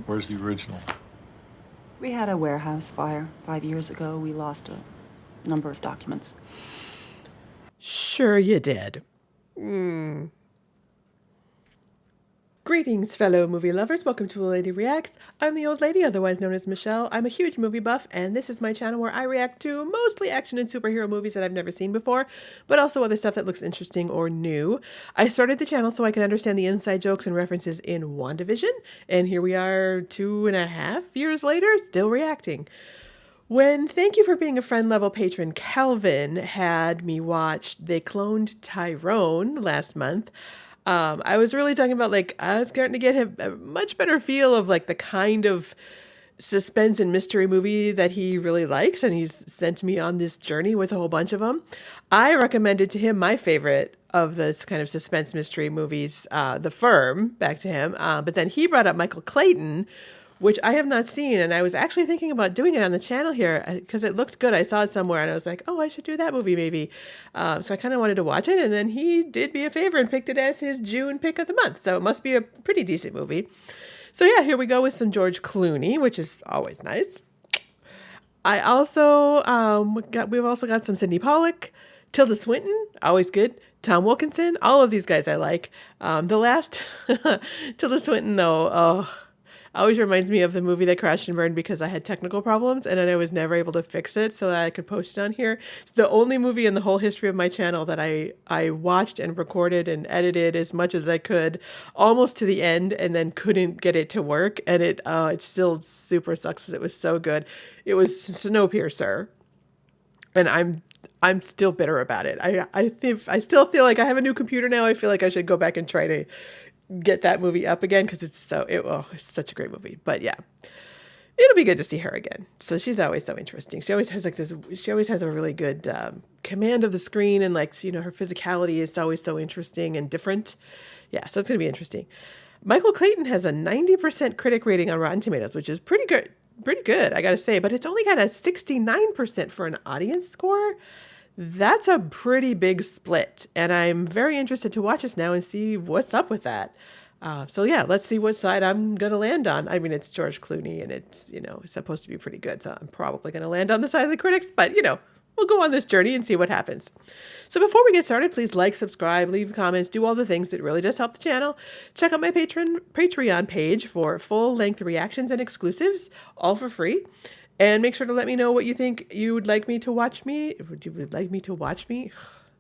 Where's the original? We had a warehouse fire 5 years ago. We lost a number of documents. Sure you did. Greetings, fellow movie lovers. Welcome to A Lady Reacts. I'm the old lady, otherwise known as Michelle. I'm a huge movie buff, and this is my channel where I react to mostly action and superhero movies that I've never seen before, but also other stuff that looks interesting or new. I started the channel so I can understand the inside jokes and references in WandaVision, and here we are 2.5 years later, still reacting. When Thank You for Being a Friend level patron Calvin had me watch They Cloned Tyrone last month, I was really talking about, like, I was starting to get a much better feel of, like, the kind of suspense and mystery movie that he really likes, and he's sent me on this journey with a whole bunch of them. I recommended to him my favorite of this kind of suspense mystery movies, The Firm, back to him, but then he brought up Michael Clayton, which I have not seen, and I was actually thinking about doing it on the channel here because it looked good. I saw it somewhere, and I was like, oh, I should do that movie maybe. So I kind of wanted to watch it, and then he did me a favor and picked it as his June pick of the month, so it must be a pretty decent movie. So yeah, here we go with some George Clooney, which is always nice. I also, we've also got some Sidney Pollack, Tilda Swinton, always good. Tom Wilkinson, all of these guys I like. The last Tilda Swinton though, oh, always reminds me of the movie that crashed and burned because I had technical problems and then I was never able to fix it so that I could post it on here. It's the only movie in the whole history of my channel that I watched and recorded and edited as much as I could, almost to the end, and then couldn't get it to work. And it still super sucks. It was so good. It was Snowpiercer, and I'm still bitter about it. I still feel like I have a new computer now. I feel like I should go back and try to get that movie up again because it's such a great movie. But yeah, it'll be good to see her again. So she's always so interesting. She always has she always has a really good command of the screen, and, like, you know, her physicality is always so interesting and different. Yeah, so it's gonna be interesting. Michael Clayton has a 90% critic rating on Rotten Tomatoes, which is pretty good, I gotta say, but it's only got a 69% for an audience score. That's a pretty big split, and I'm very interested to watch this now and see what's up with that. So yeah, let's see what side I'm going to land on. I mean, it's George Clooney, and it's, you know, it's supposed to be pretty good, so I'm probably going to land on the side of the critics, but, you know, we'll go on this journey and see what happens. So before we get started, please like, subscribe, leave comments, do all the things that really does help the channel. Check out my Patreon page for full-length reactions and exclusives, all for free. And make sure to let me know what you think you would like me to watch me. Would you like me to watch me?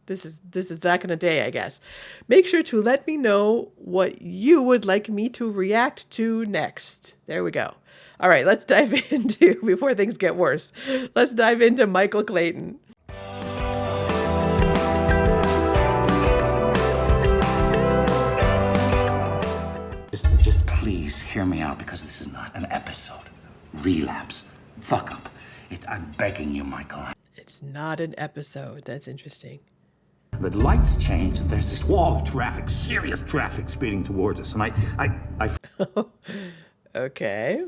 This is that kind of day, I guess. Make sure to let me know what you would like me to react to next. There we go. All right, let's dive into, before things get worse, let's dive into Michael Clayton. Just please hear me out, because this is not an episode. Relapse. Fuck up. I'm begging you, Michael. It's not an episode. That's interesting. The lights change, and there's this wall of traffic, serious traffic speeding towards us, and I Okay.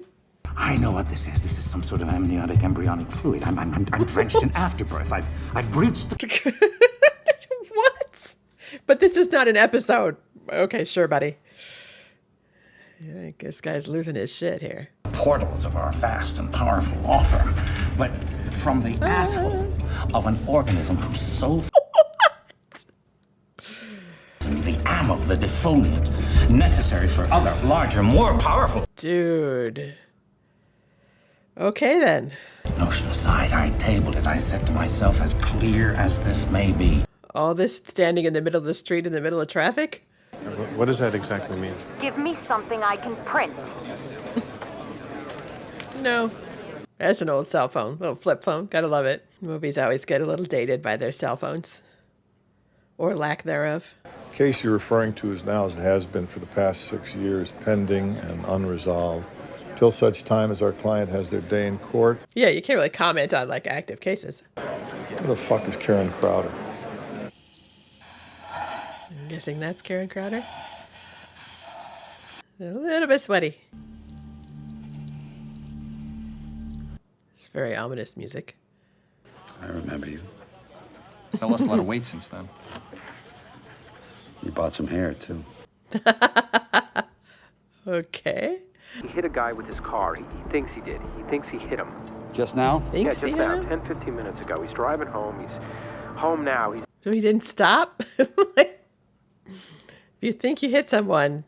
I know what this is. This is some sort of amniotic embryonic fluid. I'm drenched in afterbirth. I've reached the... What? But this is not an episode. Okay, sure, buddy. Yeah, this guy's losing his shit here. portals of our vast and powerful law firm, but from the asshole of an organism whose sole the ammo, the defoliant, necessary for other, larger, more powerful... Dude. Okay, then. Notion aside, I tabled it. I said to myself, as clear as this may be. All this standing in the middle of the street in the middle of traffic? What does that exactly mean? Give me something I can print. No. That's an old cell phone. Little flip phone. Gotta love it. Movies always get a little dated by their cell phones. Or lack thereof. The case you're referring to is now, as it has been for the past 6 years, pending and unresolved, till such time as our client has their day in court. Yeah, you can't really comment on, like, active cases. Who the fuck is Karen Crowder? I'm guessing that's Karen Crowder. A little bit sweaty. It's very ominous music. I remember you. I lost a lot of weight since then. You bought some hair, too. Okay. He hit a guy with his car. He thinks he did. He thinks he hit him. Just now? Thinks Yeah, he just hit now, him? 10, 15 minutes ago. He's driving home. He's home now. He's So he didn't stop? Like, if you think you hit someone,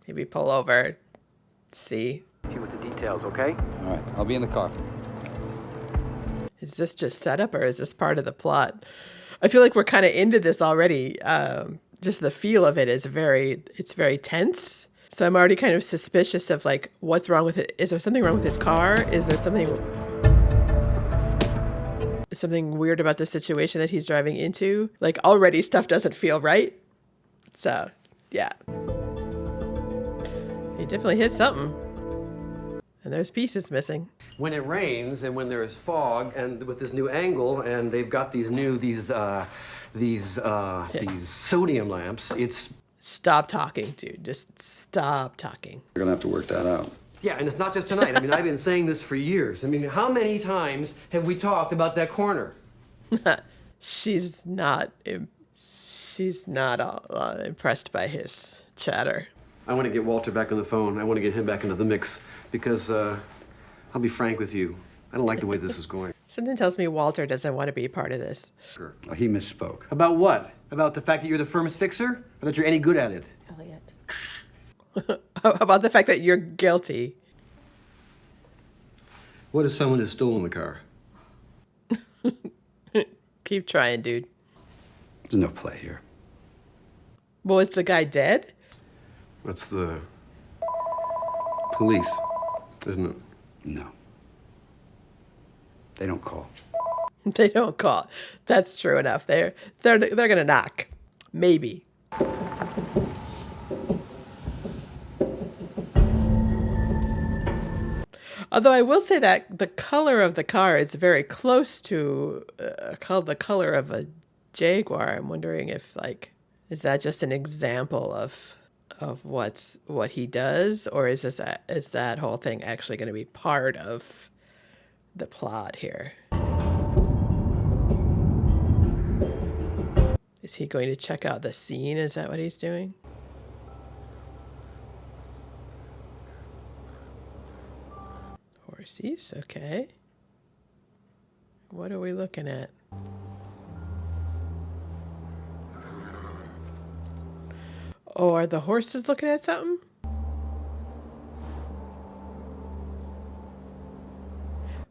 maybe pull over. See. with the details, okay? All right, I'll be in the car. Is this just setup or is this part of the plot? I feel like we're kind of into this already. Just the feel of it is it's very tense. So I'm already kind of suspicious of like, what's wrong with it? Is there something wrong with his car? Is there something weird about the situation that he's driving into? Like already stuff doesn't feel right. So yeah. He definitely hit something. And there's pieces missing. When it rains and when there is fog and with this new angle and they've got these sodium lamps, it's... Stop talking, dude. Just stop talking. We're gonna have to work that out. Yeah, and it's not just tonight. I mean, I've been saying this for years. I mean, how many times have we talked about that corner? She's not impressed by his chatter. I want to get Walter back on the phone. I want to get him back into the mix because, I'll be frank with you. I don't like the way this is going. Something tells me Walter doesn't want to be part of this. Well, he misspoke. About what? About the fact that you're the firm's fixer? Or that you're any good at it? Elliot. About the fact that you're guilty. What if someone has stolen the car? Keep trying, dude. There's no play here. Well, is the guy dead? That's the police, isn't it? No. They don't call. They don't call. That's true enough. They're gonna knock. Maybe. Although I will say that the color of the car is very close to the color of a Jaguar. I'm wondering if is that just an example of what he does, or is that whole thing actually going to be part of the plot here? Is he going to check out the scene? Is that what he's doing? Horsies, okay. What are we looking at? Oh, are the horses looking at something?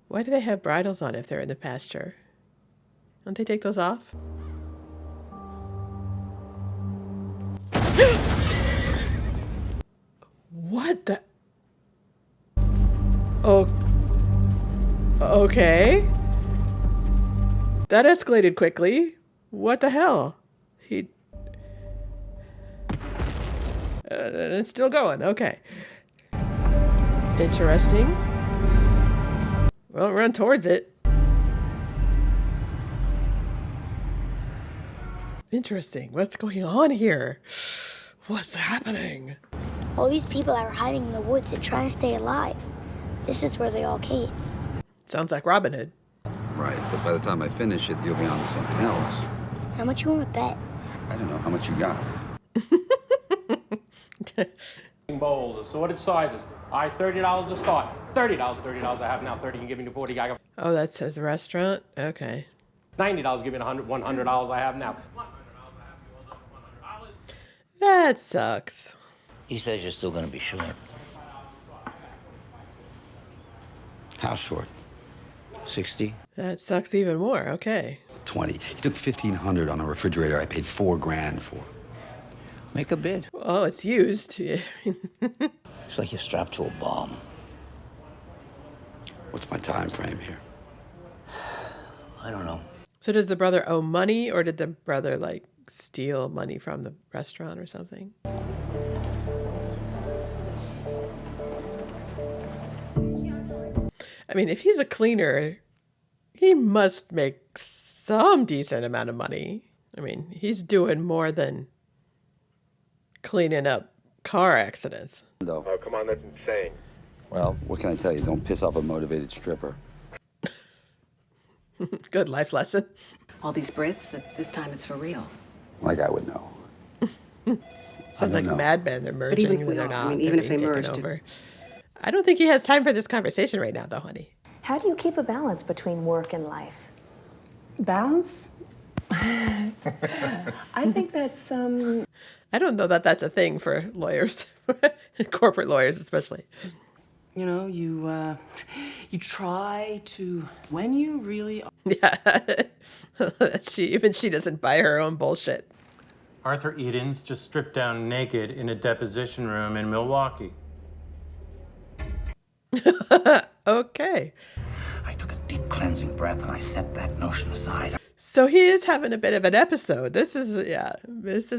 Why do they have bridles on if they're in the pasture? Don't they take those off? What the? Oh. Okay. That escalated quickly. What the hell? It's still going. Okay. Interesting. Well, run towards it. Interesting. What's going on here? What's happening? All these people that were hiding in the woods and trying to stay alive. This is where they all came. Sounds like Robin Hood. Right, but by the time I finish it, you'll be on to something else. How much you want to bet? I don't know how much you got. Bowls, assorted sizes. All right, $30 to start. $30 I have now. 30 can give me the 40. I got. Oh, that says restaurant? Okay. $90 give me the $100 I have now. That sucks. He says you're still going to be short. How short? 60? That sucks even more. Okay. 20. He took $1,500 on a refrigerator I paid $4,000 for. Make a bid. Well, it's used. It's like you're strapped to a bomb. What's my time frame here? I don't know. So does the brother owe money, or did the brother steal money from the restaurant or something? I mean, if he's a cleaner, he must make some decent amount of money. I mean, he's doing more than cleaning up car accidents. No. Oh, come on, that's insane. Well, what can I tell you? Don't piss off a motivated stripper. Good life lesson. All these Brits, this time it's for real. Like I would know. Sounds like know. Mad Men. They're merging, and they're not. I mean, even if they being merged, taken over. I don't think he has time for this conversation right now, though, honey. How do you keep a balance between work and life? Balance? I think that's, I don't know that that's a thing for lawyers, corporate lawyers especially. you know, you try to, when you really are. Yeah, even she doesn't buy her own bullshit. Arthur Edens just stripped down naked in a deposition room in Milwaukee. Okay. I took a deep cleansing breath and I set that notion aside. So he is having a bit of an episode. This is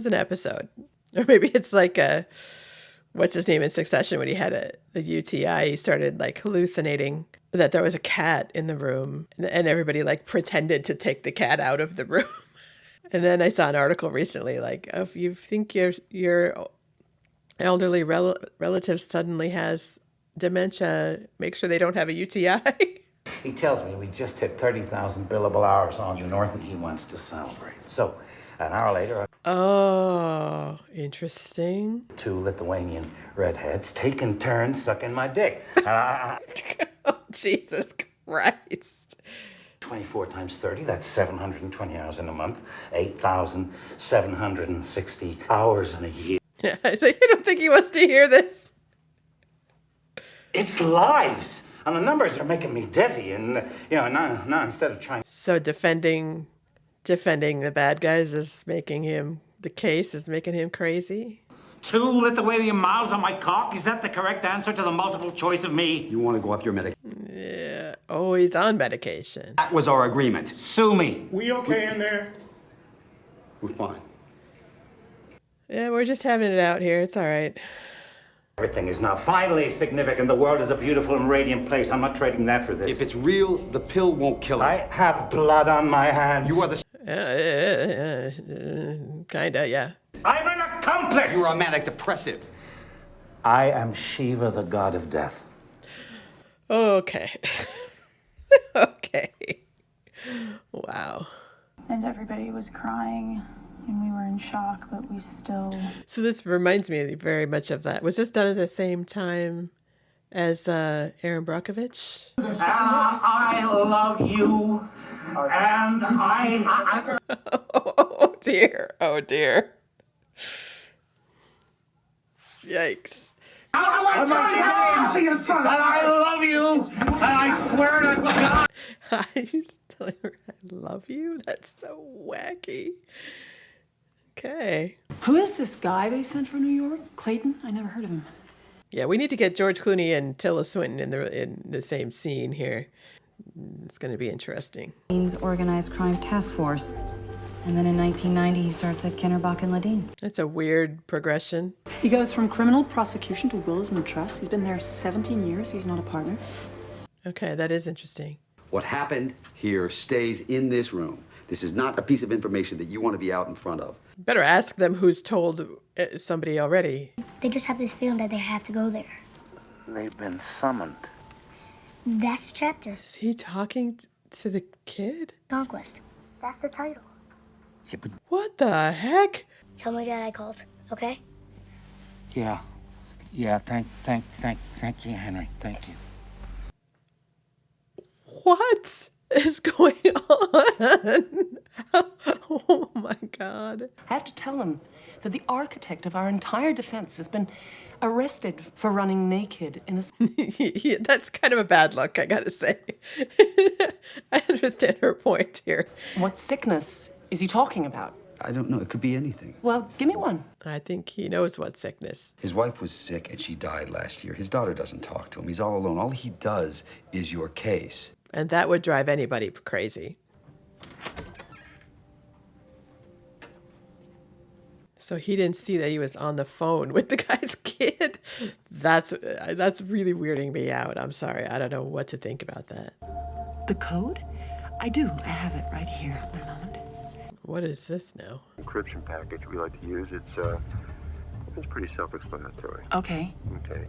an episode. Or maybe it's like what's his name in Succession when he had a UTI, he started like hallucinating that there was a cat in the room and everybody like pretended to take the cat out of the room. And then I saw an article recently, like, if you think your elderly relative suddenly has dementia, make sure they don't have a UTI. He tells me we just hit 30,000 billable hours on you north and he wants to celebrate. So, an hour later, Oh, interesting. 2 Lithuanian redheads taking turns sucking my dick. Oh, Jesus Christ. 24 times 30, that's 720 hours in a month, 8,760 hours in a year. Yeah, so you don't think he wants to hear this? It's lives, and the numbers are making me dizzy, and, now instead of trying... So defending the bad guys is making him crazy? 2 Lithuanian miles on my cock, is that the correct answer to the multiple choice of me? You want to go off your medication? Yeah. Oh, he's on medication. That was our agreement. Sue me. We okay in there? We're fine. Yeah, we're just having it out here. It's all right. Everything is now finally significant. The world is a beautiful and radiant place. I'm not trading that for this. If it's real, the pill won't kill it. I have blood on my hands. You are the... Kinda, yeah. I'm an accomplice! You are a manic depressive. I am Shiva, the god of death. Okay. Okay. Wow. And everybody was crying, and we were in shock, but we still... So this reminds me very much of that. Was this done at the same time as Aaron Brockovich? I love you, and I... Oh, dear. Oh, dear. Yikes. I love you, and I swear to God... I love you? That's so wacky. Okay. Who is this guy they sent from New York? Clayton? I never heard of him. Yeah, we need to get George Clooney and Tilda Swinton in the same scene here. It's going to be interesting. Organized Crime Task Force. And then in 1990, he starts at Kennerbach and Ladine. That's a weird progression. He goes from criminal prosecution to wills and trusts. He's been there 17 years. He's not a partner. Okay, that is interesting. What happened here stays in this room. This is not a piece of information that you want to be out in front of. Better ask them who's told somebody already. They just have this feeling that they have to go there. They've been summoned. That's the chapter. Is he talking to the kid? Conquest. That's the title. Yeah, but... What the heck? Tell my dad I called, okay? Yeah, thank you, Henry, thank you. What is going on? Oh my God. I have to tell him that the architect of our entire defense has been arrested for running naked in a... Yeah, that's kind of a bad look, I gotta say. I understand her point here. What sickness is he talking about? I don't know. It could be anything. Well, give me one. I think he knows what sickness. His wife was sick and she died last year. His daughter doesn't talk to him. He's all alone. All he does is your case. And that would drive anybody crazy. So he didn't see that he was on the phone with the guy's kid. That's really weirding me out. I'm sorry. I don't know what to think about that. The code? I do. I have it right here. One moment. What is this now? Encryption package we like to use. It's pretty self-explanatory. Okay. Okay.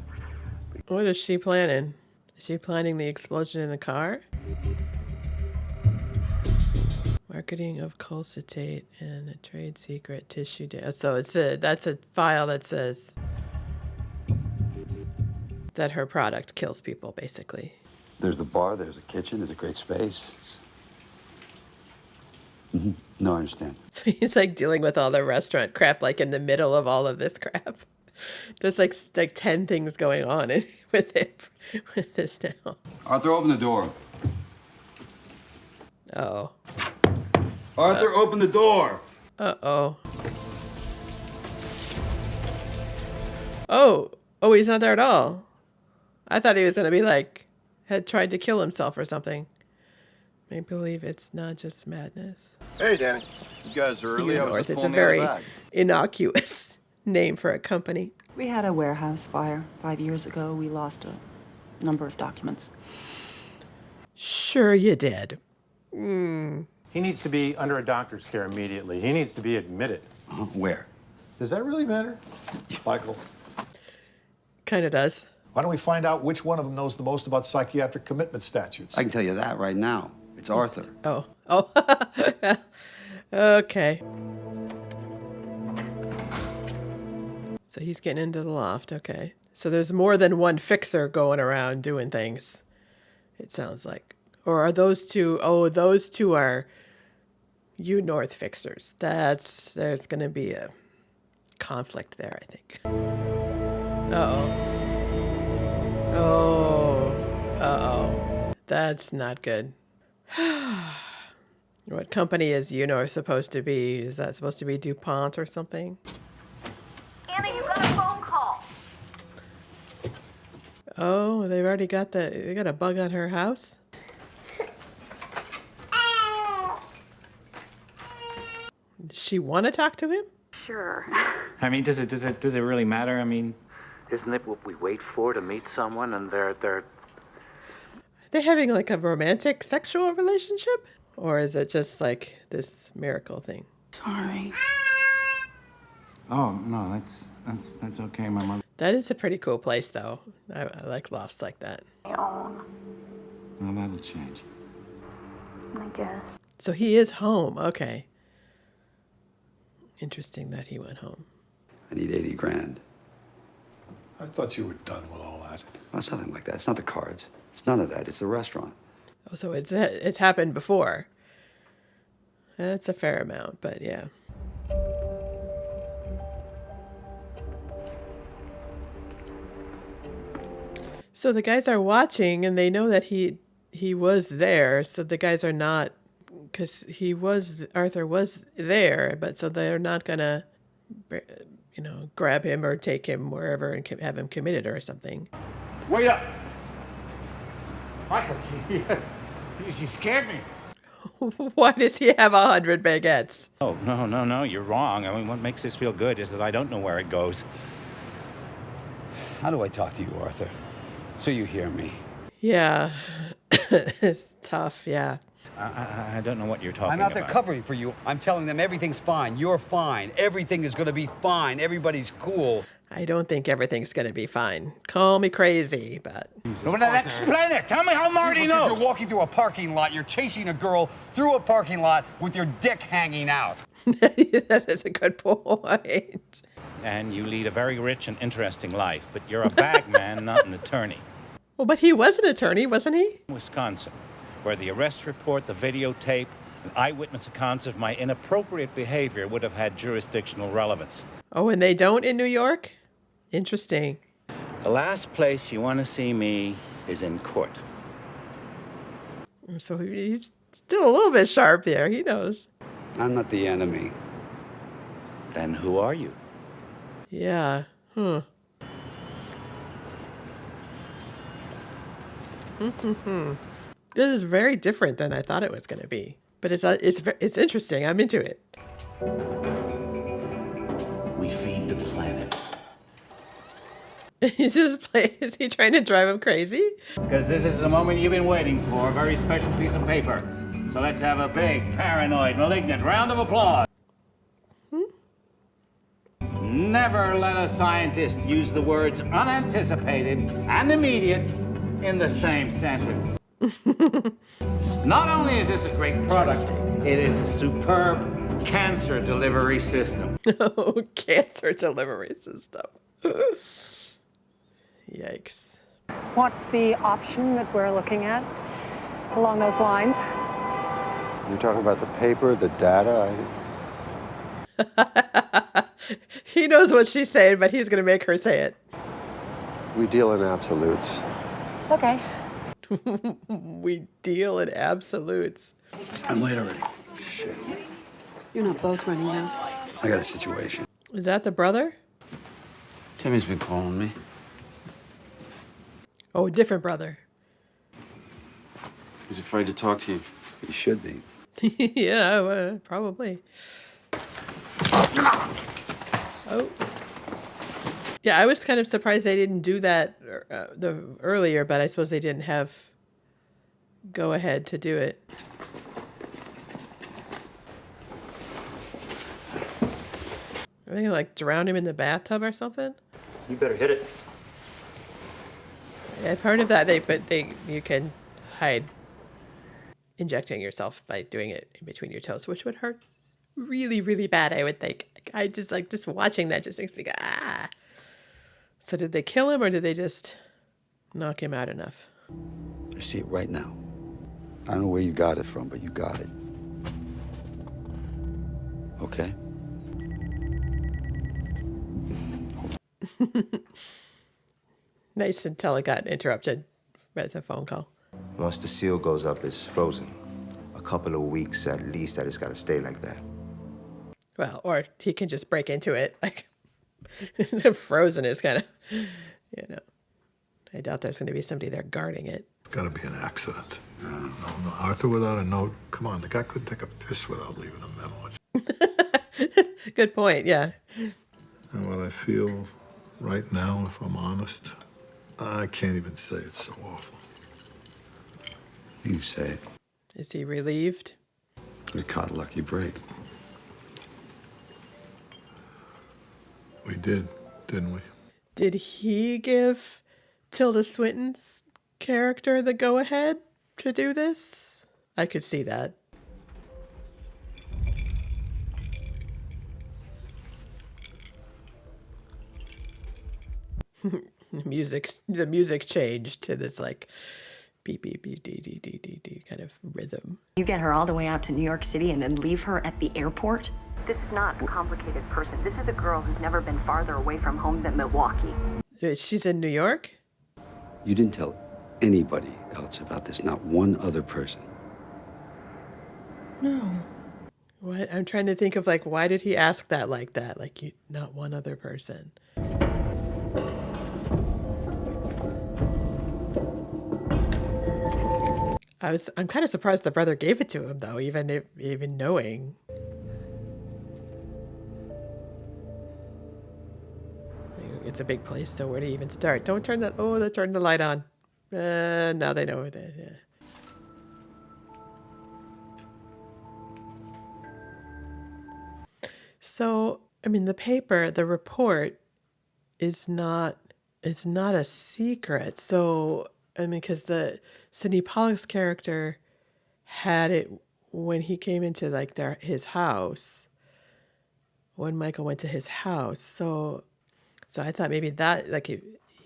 What is she planning? Is she planning the explosion in the car? Marketing of colcitate and a trade secret tissue data. So that's a file that says that her product kills people, basically. There's the bar, there's a kitchen, there's a great space. No, I understand. So he's like dealing with all the restaurant crap, like in the middle of all of this crap. There's like 10 things going on with this now. Arthur, open the door. Oh. Arthur, open the door. Uh-oh. Oh, he's not there at all. I thought he was going to be like, had tried to kill himself or something. I believe it's not just madness. Hey, Danny. You guys are early. North. It's a very innocuous name for a company. We had a warehouse fire 5 years ago. We lost a number of documents. Sure you did. He needs to be under a doctor's care immediately. He needs to be admitted. Where? Does that really matter? Michael, Kind of does. why don't we find out which one of them knows the most about psychiatric commitment statutes? I can tell you that right now. It's Arthur. Oh. Okay. So he's getting into the loft. Okay. So there's more than one fixer going around doing things, it sounds like. Or are those two? Oh, those two are North fixers. There's going to be a conflict there, I think. Uh-oh. That's not good. What company is supposed to be? Is that supposed to be DuPont or something? Anna, you got a phone call. Oh, they've already got they got a bug on her house? Does she want to talk to him? Sure. I mean, does it really matter? I mean, Isn't it what we wait for to meet someone and they're Are they having like a romantic sexual relationship? Or is it just like this miracle thing? sorry. Oh no, that's okay. My mother. That is a pretty cool place, though. I like lofts like that. Well, that'll change. I guess. So he is home. Okay. Interesting that he went home. I need 80 grand. I thought you were done with all that. Well, it's nothing like that. It's not the cards. It's none of that. It's the restaurant. Oh, so it's happened before. That's a fair amount, but yeah. So the guys are watching, and they know that he was there. So the guys are not, because Arthur was there, but so they're not gonna, grab him or take him wherever and have him committed or something. Wait up! Michael, you scared me. Why does he have 100 baguettes? Oh, no, you're wrong. I mean, what makes this feel good is that I don't know where it goes. How do I talk to you, Arthur? So you hear me. Yeah, it's tough, yeah. I don't know what you're talking I'm out there about. covering for you. I'm telling them everything's fine. You're fine. Everything is going to be fine. Everybody's cool. I don't think everything's going to be fine. Call me crazy, but... Well, then explain it. Tell me how Marty knows. You're walking through a parking lot. You're chasing a girl through a parking lot with your dick hanging out. That is a good point. And you lead a very rich and interesting life, but you're a bag man, not an attorney. Well, but he was an attorney, wasn't he? Wisconsin, where the arrest report, the videotape, and eyewitness accounts of my inappropriate behavior would have had jurisdictional relevance. Oh, and they don't in New York? Interesting. The last place you want to see me is in court. So he's still a little bit sharp there. He knows. I'm not the enemy. Then who are you? Yeah. This is very different than I thought it was going to be. But it's interesting. I'm into it. We feed the planet. Is he trying to drive him crazy? Because this is the moment you've been waiting for, a very special piece of paper. So let's have a big, paranoid, malignant round of applause. Never let a scientist use the words unanticipated and immediate in the same sentence. Not only is this a great product, it is a superb cancer delivery system. Oh, cancer delivery system. Yikes. What's the option that we're looking at along those lines? You're talking about the paper, the data? He knows what she's saying, but he's going to make her say it. We deal in absolutes. Okay. We deal in absolutes. I'm late already. Shit. You're not both running now. I got a situation. Is that the brother? Timmy's been calling me. Oh, different brother. He's afraid to talk to you. He should be. Yeah, probably. Oh. Yeah, I was kind of surprised they didn't do that earlier, but I suppose they didn't have go ahead to do it. Are they gonna like drown him in the bathtub or something? You better hit it. Yeah, part of that you can hide injecting yourself by doing it in between your toes, which would hurt really, really bad, I would think. I just watching that just makes me go, ah. So did they kill him or did they just knock him out enough? I see it right now. I don't know where you got it from, but you got it. Okay? Nice until it got interrupted by the phone call. Once the seal goes up, it's frozen. A couple of weeks at least that it's got to stay like that. Well, or he can just break into it. Like, frozen is kind of, I doubt there's going to be somebody there guarding it. Got to be an accident. No, Arthur without a note. Come on, the guy couldn't take a piss without leaving a memo. Good point, yeah. And what I feel right now, if I'm honest, I can't even say it's so awful. You say it. Is he relieved? We caught a lucky break. We did, didn't we? Did he give Tilda Swinton's character the go-ahead to do this? I could see that. The music changed to this like beep beep beep dee dee dee dee dee kind of rhythm. You get her all the way out to New York City and then leave her at the airport? This is not a complicated person. This is a girl who's never been farther away from home than Milwaukee. She's in New York? You didn't tell anybody else about this, not one other person. No. What? I'm trying to think of like, why did he ask that like that? Like, not one other person. I'm kind of surprised the brother gave it to him though, even knowing. It's a big place, so where do you even start? Don't turn that. Oh, they turned the light on. Now they know that. Yeah. So, I mean, the report is not a secret. So, I mean, because the Sidney Pollack's character had it when he came into like his house, when Michael went to his house. So I thought maybe that, like,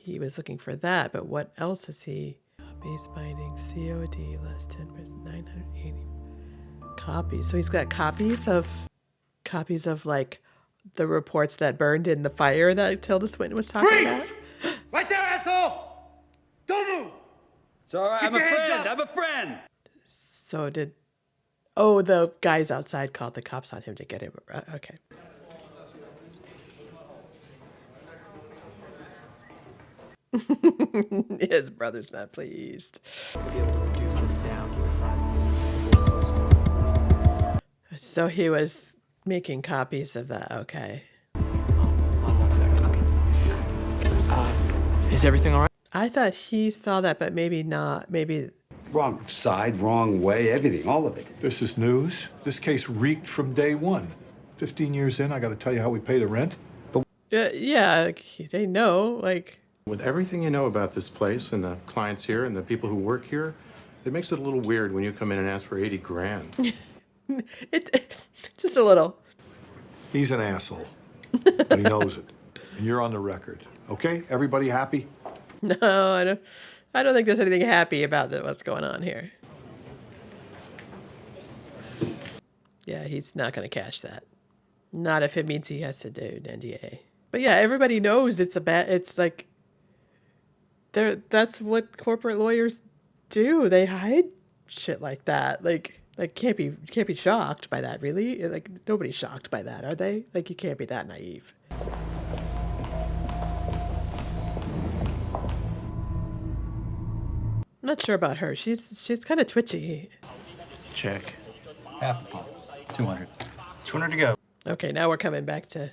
he was looking for that, but what else is he? Base binding, COD, less 10%, 980 copies. So he's got copies of like the reports that burned in the fire that Tilda Swinton was talking about. Right there, asshole! Don't move! It's all right. Get I'm your a hands friend. up. I'm a friend. So the guys outside called the cops on him to get him. Okay. His brother's not pleased. To be able to reduce this down to the size of So he was making copies of that. Okay. One second. Is everything all right? I thought he saw that, but maybe not. Maybe. Wrong side, wrong way, everything, all of it. This is news. This case reeked from day one. 15 years in, I got to tell you how we pay the rent. Yeah, like, they know, like. With everything you know about this place and the clients here and the people who work here, it makes it a little weird when you come in and ask for 80 grand. Just a little. He's an asshole, but he knows it. And you're on the record. Okay? Everybody happy? No, I don't think there's anything happy about what's going on here. Yeah, he's not going to cash that. Not if it means he has to do an NDA. But yeah, everybody knows it's like that's what corporate lawyers do. They hide shit like that. Like can't be shocked by that, really. Like nobody's shocked by that, are they? Like you can't be that naive. I'm not sure about her. She's kind of twitchy. Check. Half the pump. 200. 200 to go. Okay, now we're coming back to...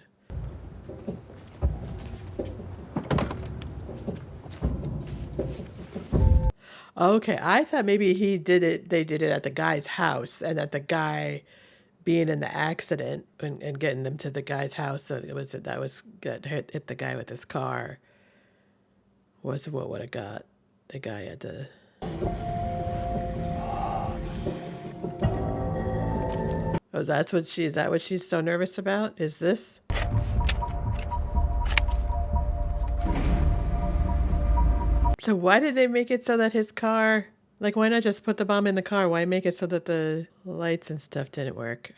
Okay, I thought maybe they did it at the guy's house, and that the guy being in the accident and getting them to the guy's house, so hit the guy with his car was what would have got the guy at the... Oh, is that what she's so nervous about? Is this? So why did they make it so that his car, like why not just put the bomb in the car? Why make it so that the lights and stuff didn't work?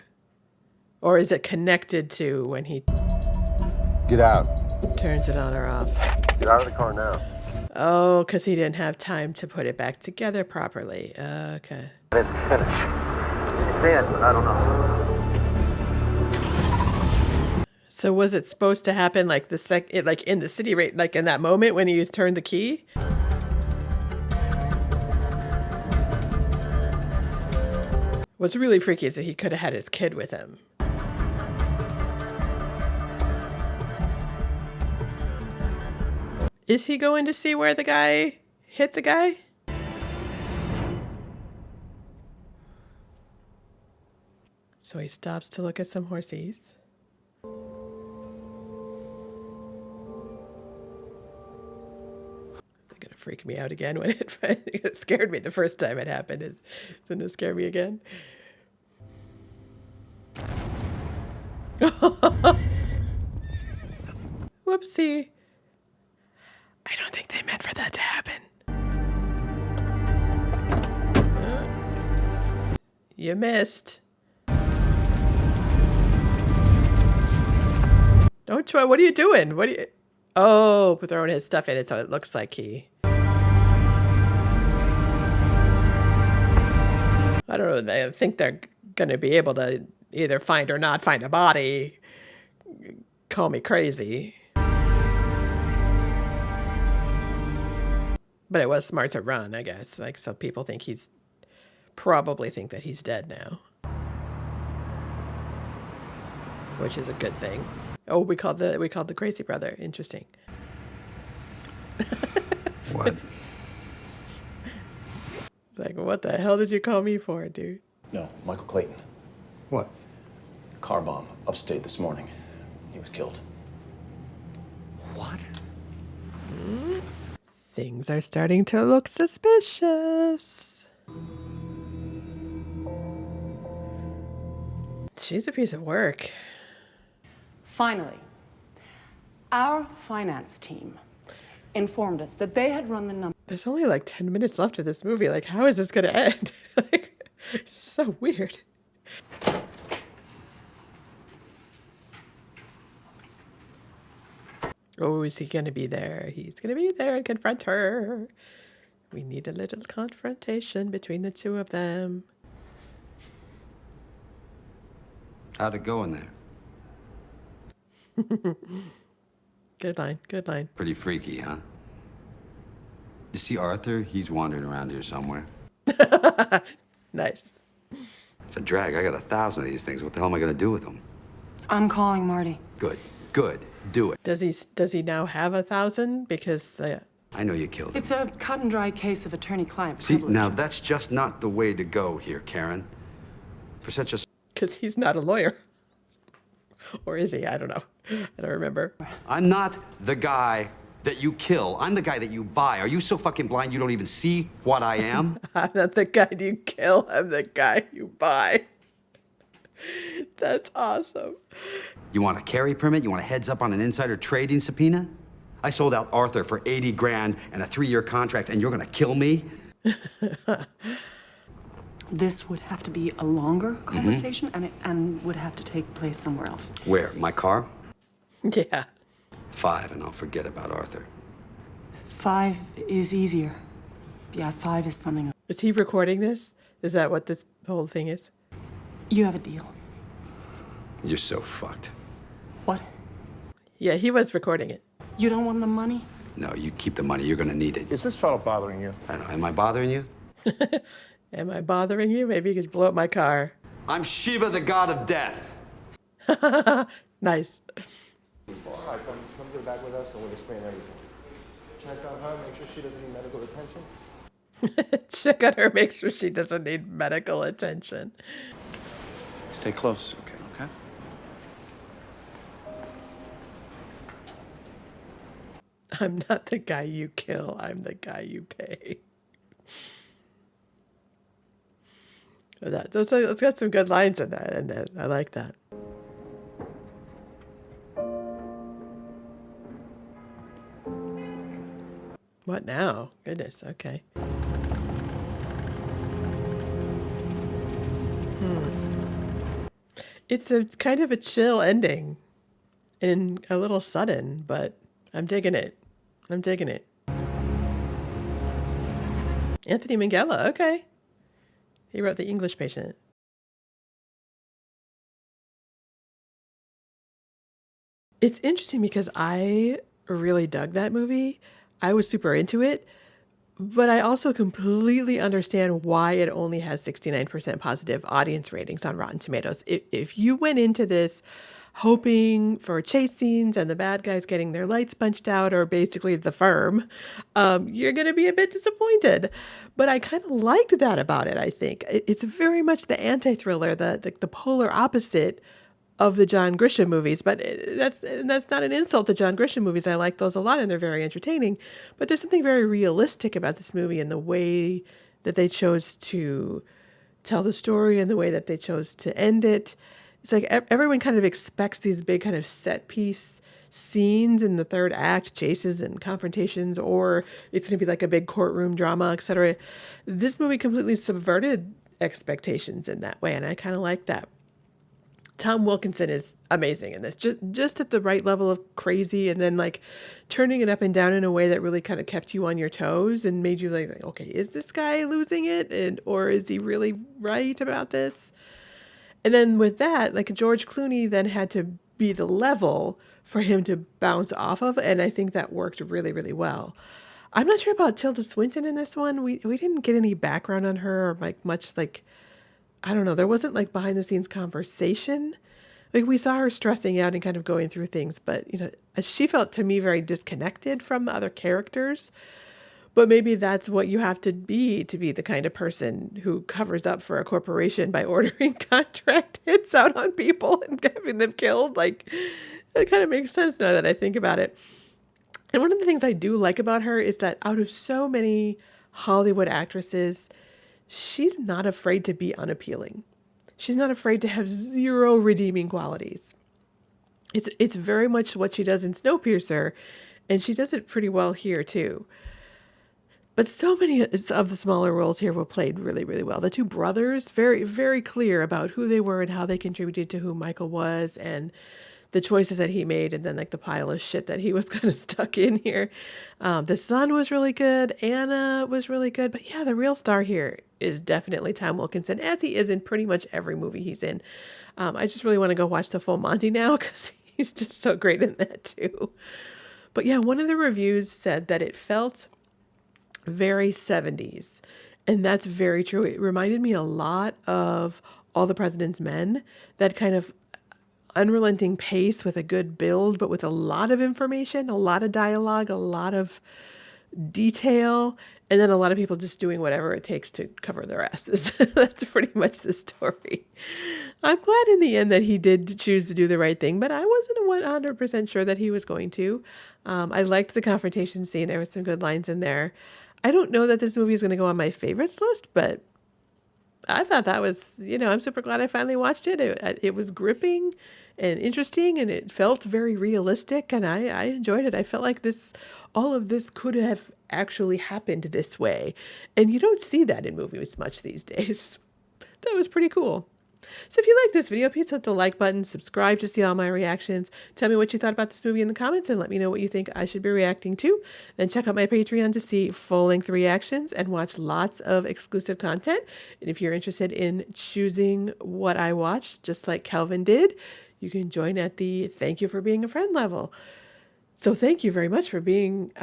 Or is it connected to when he Get out. turns it on or off? Get out of the car now. Oh, because he didn't have time to put it back together properly. Okay. I didn't finish. It's in, but I don't know. So was it supposed to happen like like in the city, right? Like in that moment when he turned the key? What's really freaky is that he could have had his kid with him. Is he going to see where the guy hit the guy? So he stops to look at some horsies. Is it gonna freak me out again when it scared me the first time it happened? Isn't it scare me again? Whoopsie. I don't think they meant for that to happen. You missed. Don't try. What are you doing? What are you... Oh, throwing his stuff in it so it looks like he... I don't know. I think they're going to be able to either find or not find a body. Call me crazy. But it was smart to run, I guess. Like, so people think probably think that he's dead now. Which is a good thing. Oh, we called the crazy brother. Interesting. What? Like, what the hell did you call me for, dude? No, Michael Clayton. What? Car bomb upstate this morning. He was killed. What? Things are starting to look suspicious. She's a piece of work. Finally, our finance team informed us that they had run the numbers. There's only like 10 minutes left of this movie. Like, how is this going to end? Like, it's so weird. Oh, is he going to be there? He's going to be there and confront her. We need a little confrontation between the two of them. How'd it go in there? Good line, good line. Pretty freaky, huh? You see Arthur? He's wandering around here somewhere. Nice. It's a drag. I got 1,000 of these things. What the hell am I gonna do with them? I'm calling Marty. Good, good. Do it. Does he now have 1,000? Because I know you killed him. It's a cut and dry case of attorney-client See, privilege. now that's just not the way to go here, Karen. For such a... Because he's not a lawyer. Or is he? I don't know. I don't remember. I'm not the guy that you kill. I'm the guy that you buy. Are you so fucking blind you don't even see what I am? I'm not the guy you kill. I'm the guy you buy. That's awesome. You want a carry permit? You want a heads up on an insider trading subpoena? I sold out Arthur for 80 grand and a 3-year contract, and you're gonna kill me? This would have to be a longer conversation, and would have to take place somewhere else. Where? My car? Yeah. 5, and I'll forget about Arthur. 5 is easier. Yeah, 5 is something. Is he recording this? Is that what this whole thing is? You have a deal. You're so fucked. What? Yeah, he was recording it. You don't want the money? No, you keep the money. You're gonna need it. Is this fellow bothering you? I don't know. Am I bothering you? Am I bothering you? Maybe you could blow up my car. I'm Shiva, the god of death. Nice. All right, come to the back with us and we'll explain everything. Check on her, make sure she doesn't need medical attention. Check on her, make sure she doesn't need medical attention. Stay close, okay? I'm not the guy you kill, I'm the guy you pay. It's got some good lines in that, and I like that. What now? Goodness, okay. It's a kind of a chill ending and a little sudden, but I'm digging it. I'm digging it. Anthony Minghella, okay. He wrote The English Patient. It's interesting because I really dug that movie. I was super into it, but I also completely understand why it only has 69% positive audience ratings on Rotten Tomatoes. If you went into this hoping for chase scenes and the bad guys getting their lights punched out, or basically The Firm, you're going to be a bit disappointed. But I kind of liked that about it, I think. It's very much the anti-thriller, the polar opposite of the John Grisham movies. But that's not an insult to John Grisham movies. I like those a lot and they're very entertaining. But there's something very realistic about this movie and the way that they chose to tell the story and the way that they chose to end it. It's like everyone kind of expects these big kind of set piece scenes in the third act, chases and confrontations, or it's going to be like a big courtroom drama, etc. This movie completely subverted expectations in that way, and I kind of like that. Tom Wilkinson is amazing in this, just at the right level of crazy, and then like turning it up and down in a way that really kind of kept you on your toes and made you like, okay, is this guy losing it, or is he really right about this? And then with that, like George Clooney then had to be the level for him to bounce off of, and I think that worked really, really well. I'm not sure about Tilda Swinton in this one. We didn't get any background on her or like much like, I don't know, there wasn't like behind the scenes conversation. Like we saw her stressing out and kind of going through things, but you know, she felt to me very disconnected from the other characters. But maybe that's what you have to be the kind of person who covers up for a corporation by ordering contract hits out on people and having them killed. Like, it kind of makes sense now that I think about it. And one of the things I do like about her is that out of so many Hollywood actresses, she's not afraid to be unappealing. She's not afraid to have zero redeeming qualities. It's very much what she does in Snowpiercer, and she does it pretty well here too. But so many of the smaller roles here were played really, really well. The two brothers, very, very clear about who they were and how they contributed to who Michael was and the choices that he made, and then like the pile of shit that he was kind of stuck in here. The son was really good. Anna was really good. But yeah, the real star here is definitely Tom Wilkinson, as he is in pretty much every movie he's in. I just really want to go watch The Full Monty now because he's just so great in that too. But yeah, one of the reviews said that it felt very 70s. And that's very true. It reminded me a lot of All the President's Men, that kind of unrelenting pace with a good build, but with a lot of information, a lot of dialogue, a lot of detail, and then a lot of people just doing whatever it takes to cover their asses. That's pretty much the story. I'm glad in the end that he did choose to do the right thing, but I wasn't 100% sure that he was going to. I liked the confrontation scene. There were some good lines in there. I don't know that this movie is going to go on my favorites list, but I thought that was, I'm super glad I finally watched it. It was gripping and interesting, and it felt very realistic, and I enjoyed it. I felt like all of this could have actually happened this way, and you don't see that in movies much these days. That was pretty cool. So if you like this video, please hit the like button, subscribe to see all my reactions. Tell me what you thought about this movie in the comments and let me know what you think I should be reacting to. Then check out my Patreon to see full-length reactions and watch lots of exclusive content. And if you're interested in choosing what I watch, just like Calvin did, you can join at the thank you for being a friend level. So thank you very much for being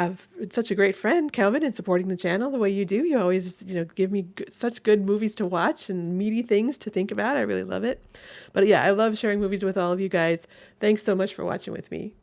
such a great friend, Calvin, and supporting the channel the way you do. You always, give me such good movies to watch and meaty things to think about. I really love it. But yeah, I love sharing movies with all of you guys. Thanks so much for watching with me.